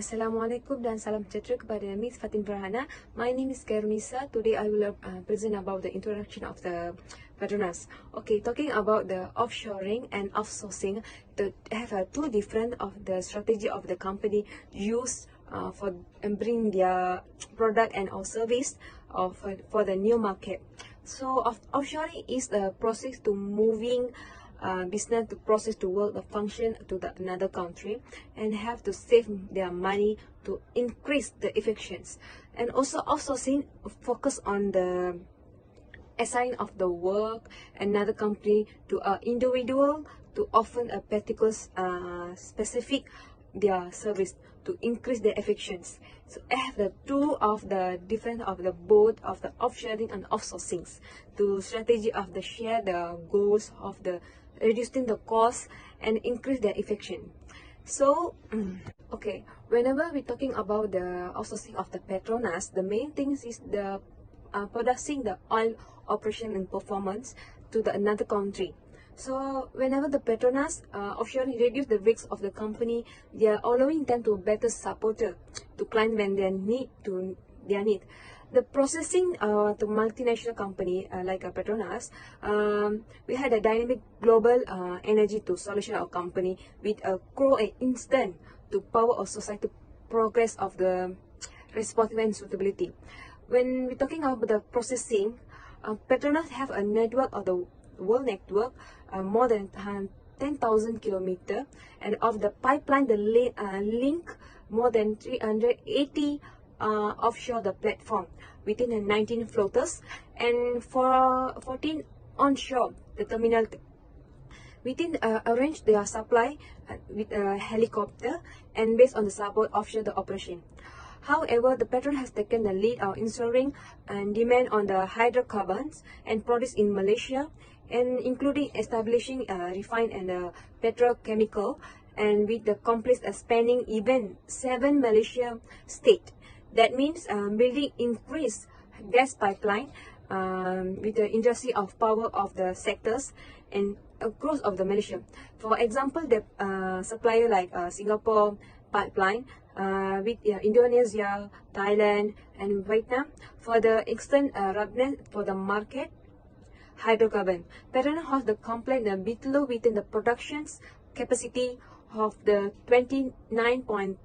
Assalamualaikum dan salam sejahtera kepada Miss Fatin Farhana. My name is Kairunisa. Today I will present about the introduction of the Petronas. Okay, talking about the offshoring and offsourcing, to have two different of the strategy of the company use for bring their product and or service for the new market. So offshoring is the process to moving business to process to work the function to another country and have to save their money to increase the efficiency. And also outsourcing focus on the assign of the work another company to an individual to offer a particular specific their service to increase their efficiency. So I have the two of the different of the both of the offshoring and offsourcing to strategy of the share the goals of the reducing the cost and increase their efficiency. So okay, whenever we're talking about the outsourcing of the Petronas, the main things is the producing the oil operation and performance to the another country. So whenever the Petronas offshoring reduce the risks of the company, they are allowing them to better support to client when they need to their need. The processing to multinational company like Petronas, we had a dynamic global energy to solution our company with a grow an instant to power of society progress of the responsive and suitability. When we're talking about the processing, Petronas have a network of the world network more than 10,000 kilometers, and of the pipeline the link more than 380 offshore the platform within the 19 floaters and for 14 onshore the terminal within arrange their supply with a helicopter and based on the support offshore the operation. However, the Petron has taken the lead of ensuring and demand on the hydrocarbons and products in Malaysia, and including establishing refined and petrochemical, and with the complex spanning even 7 Malaysia state. That means building increased gas pipeline with the industry of power of the sectors and across of the Malaysia. For example, the supplier like Singapore pipeline with Indonesia, Thailand, and Vietnam for the extent readiness for the market hydrocarbon. Petronas has the complaint below within the productions capacity of the 29.3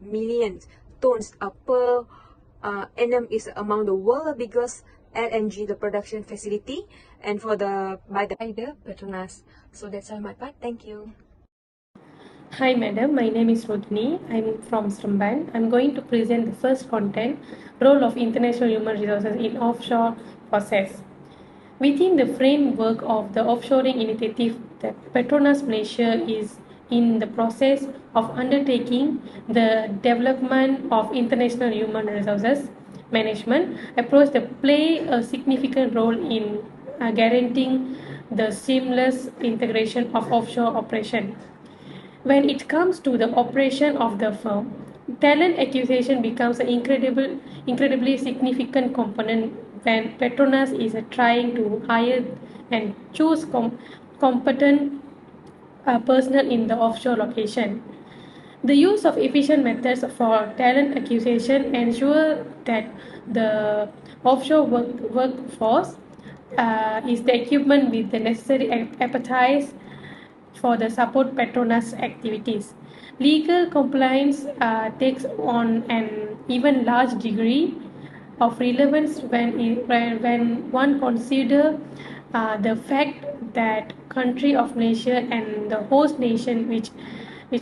million tons per annum is among the world biggest LNG the production facility and for the by the Petronas. So that's all my part. Thank you. Hi madam, my name is Rodney. I'm from Seremban. I'm going to present the first content, role of international human resources in offshore process. Within the framework of the offshoring initiative, the Petronas Malaysia is in the process of undertaking the development of international human resources management approach that play a significant role in guaranteeing the seamless integration of offshore operation. When it comes to the operation of the firm, talent acquisition becomes an incredibly significant component when Petronas is trying to hire and choose competent personnel in the offshore location. The use of efficient methods for talent acquisition ensure that the offshore workforce is the equipment with the necessary expertise for the support Petronas activities. Legal compliance takes on an even large degree of relevance when one consider the fact that country of Malaysia and the host nation which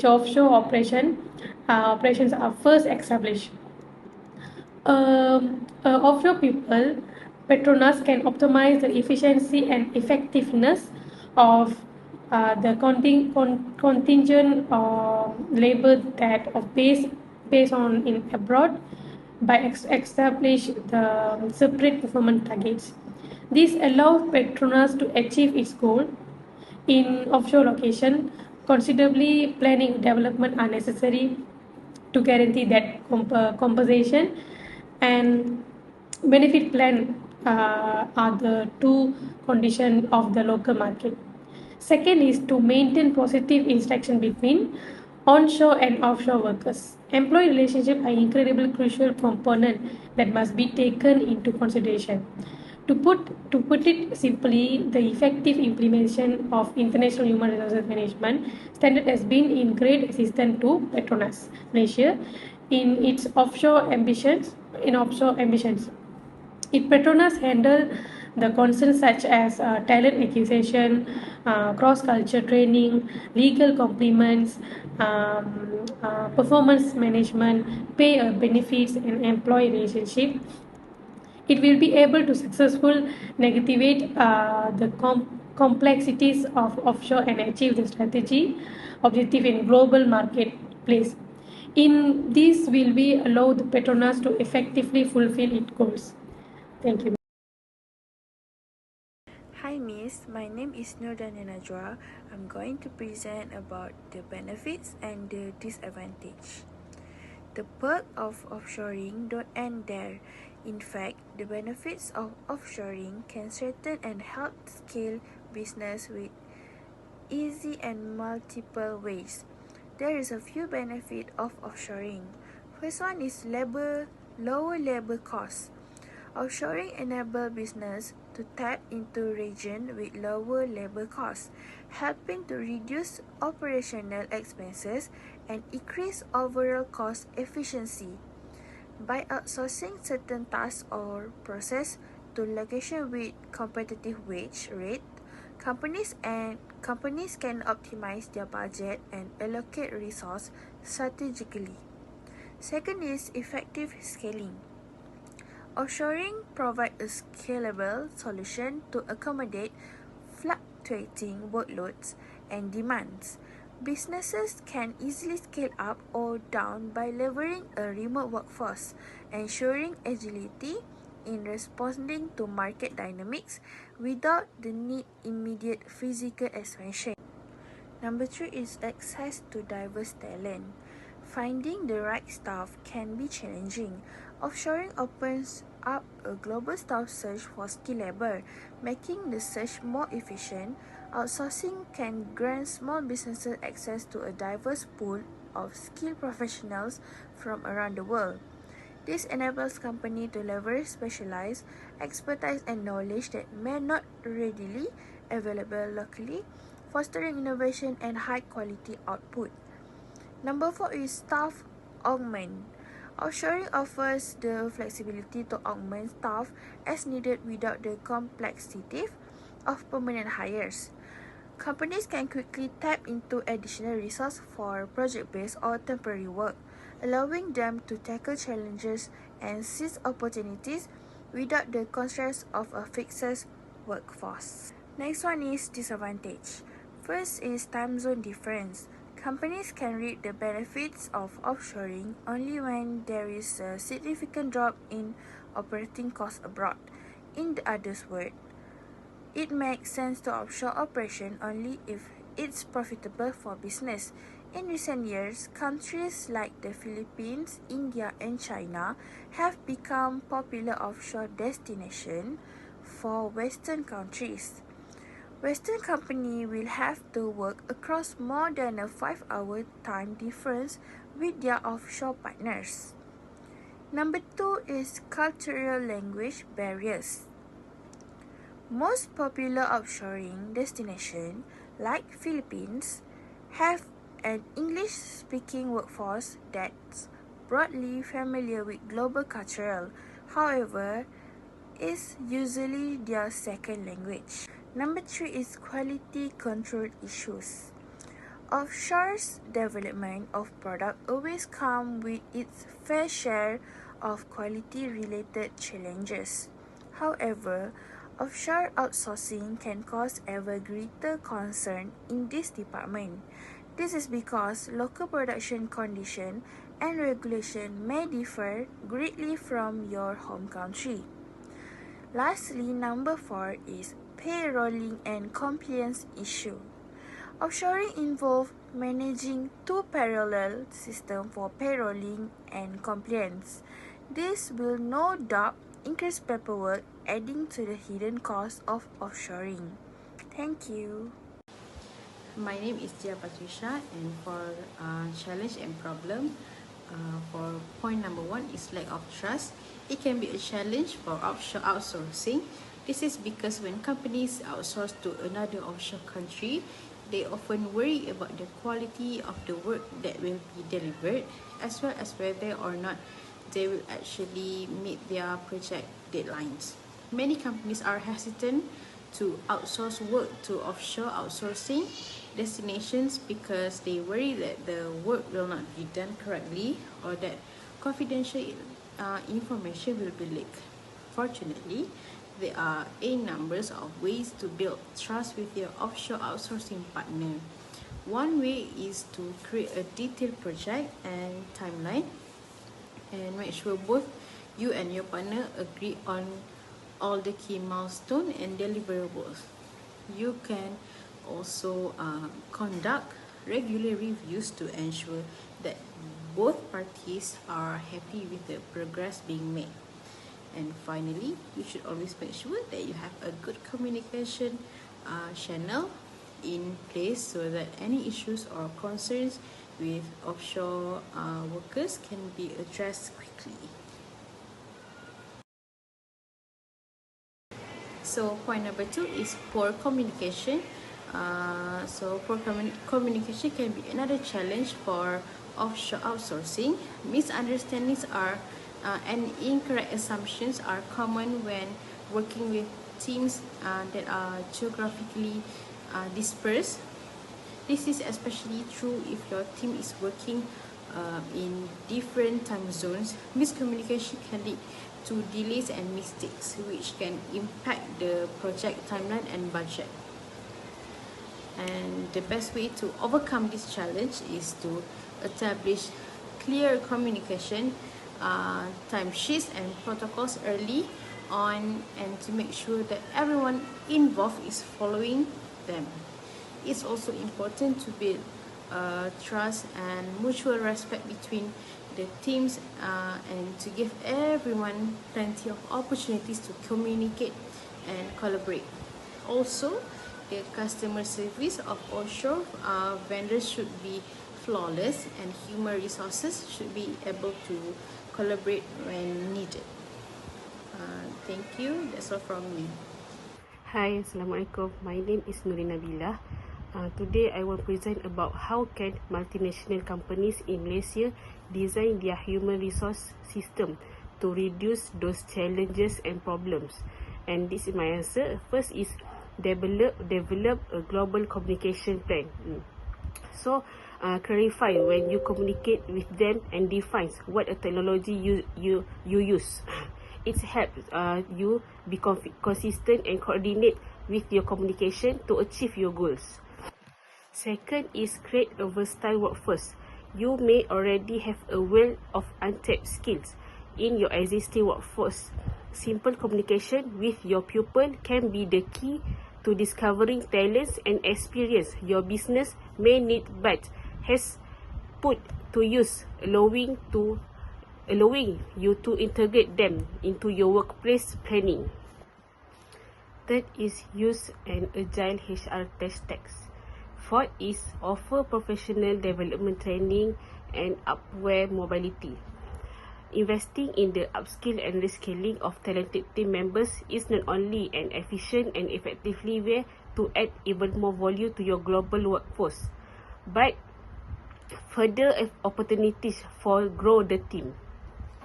offshore operations are first established. Offshore people, Petronas can optimize the efficiency and effectiveness of the contingent labor that of based on in abroad by establish the separate performance targets. This allows Petronas to achieve its goal in offshore location. Considerably planning development are necessary to guarantee that compensation and benefit plan are the two conditions of the local market. Second is to maintain positive interaction between Onshore and offshore workers. Employee relationships are incredibly crucial component that must be taken into consideration. To put it simply, the effective implementation of international human resources management standard has been in great assistance to Petronas Malaysia in its offshore ambitions. Petronas handle the concerns such as talent acquisition, cross-culture training, legal complements, performance management, pay benefits, and employee relationship. It will be able to successfully navigate the complexities of offshore and achieve the strategy objective in global marketplace. In this will be allow the Petronas to effectively fulfill its goals. Thank you. Hi Miss, my name is Nurdana Najwa. I'm going to present about the benefits and the disadvantage. The perk of offshoring don't end there. In fact, the benefits of offshoring can strengthen and help scale business with easy and multiple ways. There is a few benefits of offshoring. First one is lower labor costs. Offshoring enable business to tap into region with lower labor costs, helping to reduce operational expenses and increase overall cost efficiency. By outsourcing certain tasks or process to location with competitive wage rate, companies can optimize their budget and allocate resource strategically. Second is effective scaling. Offshoring provides a scalable solution to accommodate fluctuating workloads and demands. Businesses can easily scale up or down by leveraging a remote workforce, ensuring agility in responding to market dynamics without the need immediate physical expansion. Number 3 is access to diverse talent. Finding the right staff can be challenging. Offshoring opens up a global staff search for skilled labor, making the search more efficient. Outsourcing can grant small businesses access to a diverse pool of skilled professionals from around the world. This enables companies to leverage specialized expertise and knowledge that may not readily available locally, fostering innovation and high-quality output. Number 4 is staff augment. Offshoring offers the flexibility to augment staff as needed without the complexity of permanent hires. Companies can quickly tap into additional resources for project-based or temporary work, allowing them to tackle challenges and seize opportunities without the constraints of a fixed workforce. Next one is disadvantage. First is time zone difference. Companies can reap the benefits of offshoring only when there is a significant drop in operating costs abroad. In the other words, it makes sense to offshore operation only if it's profitable for business. In recent years, countries like the Philippines, India, and China have become popular offshore destinations for Western countries. Western companies will have to work across more than a 5-hour time difference with their offshore partners. Number 2 is cultural language barriers. Most popular offshoring destinations, like Philippines, have an English-speaking workforce that's broadly familiar with global culture. However, is usually their second language. Number 3 is quality control issues. Offshore's development of product always comes with its fair share of quality-related challenges. However, offshore outsourcing can cause ever greater concern in this department. This is because local production conditions and regulation may differ greatly from your home country. Lastly, number 4 is payrolling and compliance issue. Offshoring involves managing two parallel systems for payrolling and compliance. This will no doubt increase paperwork, adding to the hidden cost of offshoring. Thank you. My name is Tia Patricia, and for challenge and problem, for point number 1 is lack of trust. It can be a challenge for offshore outsourcing. This is because when companies outsource to another offshore country, they often worry about the quality of the work that will be delivered, as well as whether or not they will actually meet their project deadlines. Many companies are hesitant to outsource work to offshore outsourcing destinations because they worry that the work will not be done correctly or that confidential information will be leaked. Fortunately, there are a numbers of ways to build trust with your offshore outsourcing partner. One way is to create a detailed project and timeline and make sure both you and your partner agree on all the key milestones and deliverables. You can also conduct regular reviews to ensure that both parties are happy with the progress being made. And finally, you should always make sure that you have a good communication channel in place so that any issues or concerns with offshore workers can be addressed quickly. So point number 2 is poor communication. Poor communication can be another challenge for offshore outsourcing. Misunderstandings are and incorrect assumptions are common when working with teams that are geographically dispersed. This is especially true if your team is working in different time zones. Miscommunication can lead to delays and mistakes, which can impact the project timeline and budget. And the best way to overcome this challenge is to establish clear communication, timesheets and protocols early on, and to make sure that everyone involved is following them. It's also important to build trust and mutual respect between the teams and to give everyone plenty of opportunities to communicate and collaborate. Also, the customer service of offshore vendors should be flawless, and human resources should be able to collaborate when needed. Thank you. That's all from me. Hi, Assalamualaikum. My name is Nurina Bila. Today I will present about how can multinational companies in Malaysia design their human resource system to reduce those challenges and problems. And this is my answer. First is develop a global communication plan. So clarify when you communicate with them and defines what a technology you use. It helps you be consistent and coordinate with your communication to achieve your goals. Second is create a versatile workforce. You may already have a wealth of untapped skills in your existing workforce. Simple communication with your pupil can be the key to discovering talents and experience your business may need but has put to use, allowing you to integrate them into your workplace planning. Third is use an agile HR tactics. Fourth is offer professional development training and upward mobility. Investing in the upskill and reskilling of talented team members is not only an efficient and effective way to add even more value to your global workforce, but further opportunities for grow the team.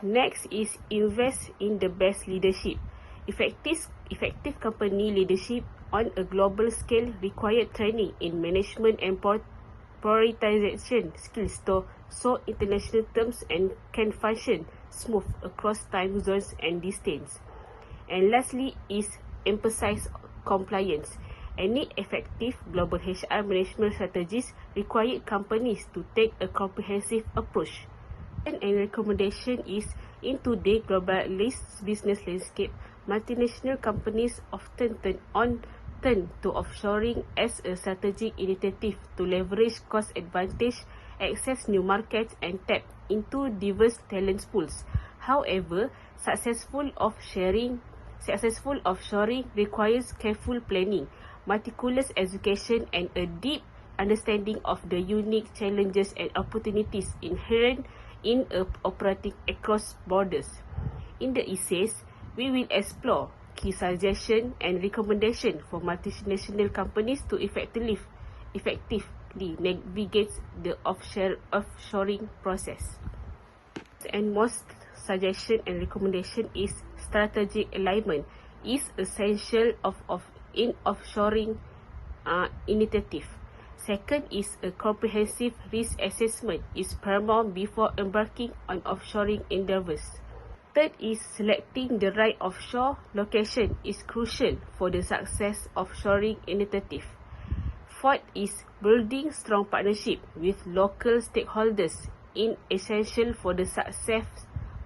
Next is invest in the best leadership. Effective company leadership on a global scale require training in management and prioritization skills so international terms and can function smooth across time zones and distance. And lastly is emphasize compliance. Any effective global HR management strategies require companies to take a comprehensive approach. And a recommendation is in today's globalized business landscape, multinational companies often turn to offshoring as a strategic initiative to leverage cost advantage, access new markets, and tap into diverse talent pools. However, successful offshoring requires careful planning, meticulous education, and a deep understanding of the unique challenges and opportunities inherent in operating across borders. In the essays, we will explore key suggestions and recommendations for multinational companies to effectively navigate the offshoring process. And most suggestion and recommendation is strategic alignment is essential in offshoring initiative. Second is a comprehensive risk assessment is paramount before embarking on offshoring endeavors. Third is selecting the right offshore location is crucial for the success of offshoring initiative. Fourth is building strong partnership with local stakeholders is essential for the success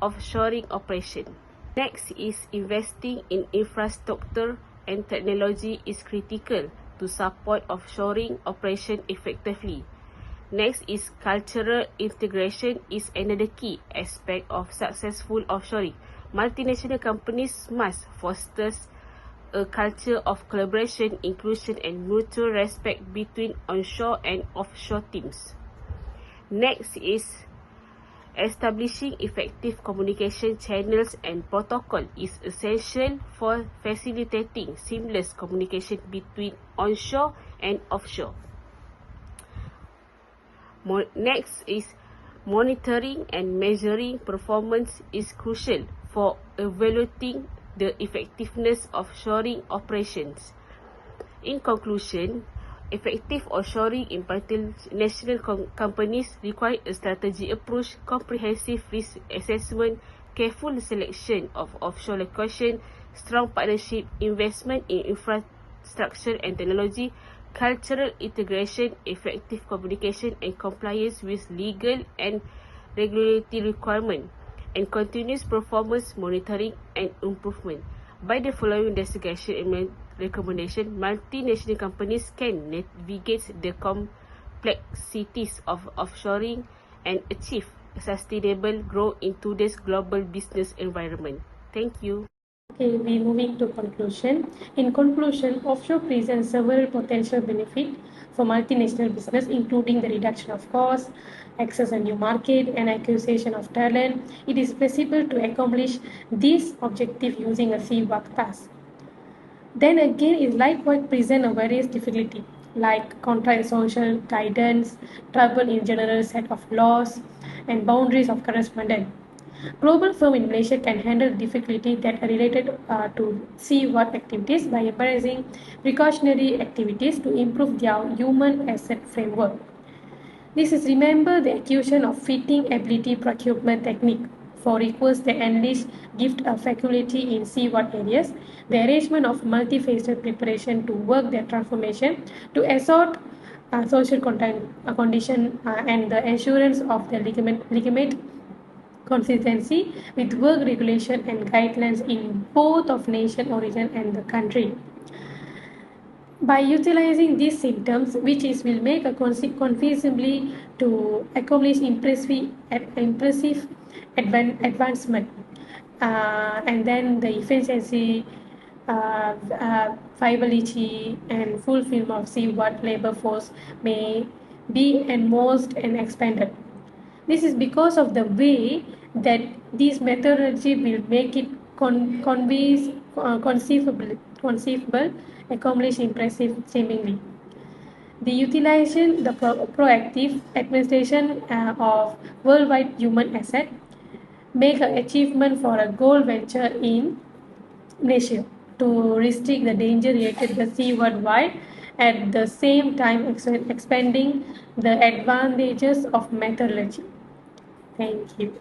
of offshoring operation. Next is investing in infrastructure and technology is critical to support offshoring operation effectively. Next is cultural integration is another key aspect of successful offshoring. Multinational companies must foster a culture of collaboration, inclusion, and mutual respect between onshore and offshore teams. Next is establishing effective communication channels and protocol is essential for facilitating seamless communication between onshore and offshore. Next is monitoring and measuring performance is crucial for evaluating the effectiveness of offshoring operations. In conclusion, effective offshoring in multinational companies require a strategic approach, comprehensive risk assessment, careful selection of offshore location, strong partnership, investment in infrastructure and technology, cultural integration, effective communication and compliance with legal and regulatory requirements, and continuous performance monitoring and improvement. By the following investigation and recommendation, multinational companies can navigate the complexities of offshoring and achieve sustainable growth in today's global business environment. Thank you. Okay, we're moving to conclusion. In conclusion, offshore presents several potential benefits for multinational business, including the reduction of costs, access a new market, and acquisition of talent. It is possible to accomplish this objective using a seawork task. Then again, it likewise presents a various difficulty like contract social guidance, travel in general set of laws, and boundaries of correspondence. Global firms in Malaysia can handle difficulties that are related to seawork activities by embracing precautionary activities to improve their human asset framework. This is remember the acquisition of fitting ability procurement technique for requests that enlist gift a faculty in seawork areas, the arrangement of multifaceted preparation to work their transformation, to assort social condition and the assurance of the legitimate consistency with work regulation and guidelines in both of nation origin and the country. By utilizing these symptoms, which will make a conceivably to accomplish impressive advancement, and then the efficiency, viability, and fulfillment of seawork labor force may be enforced and expanded. This is because of the way that this methodology will make it conceivable, accomplish impressive seemingly. The utilization, the proactive administration of worldwide human asset make an achievement for a goal venture in Malaysia to restrict the danger related to the sea worldwide, at the same time expanding the advantages of methodology. Thank you.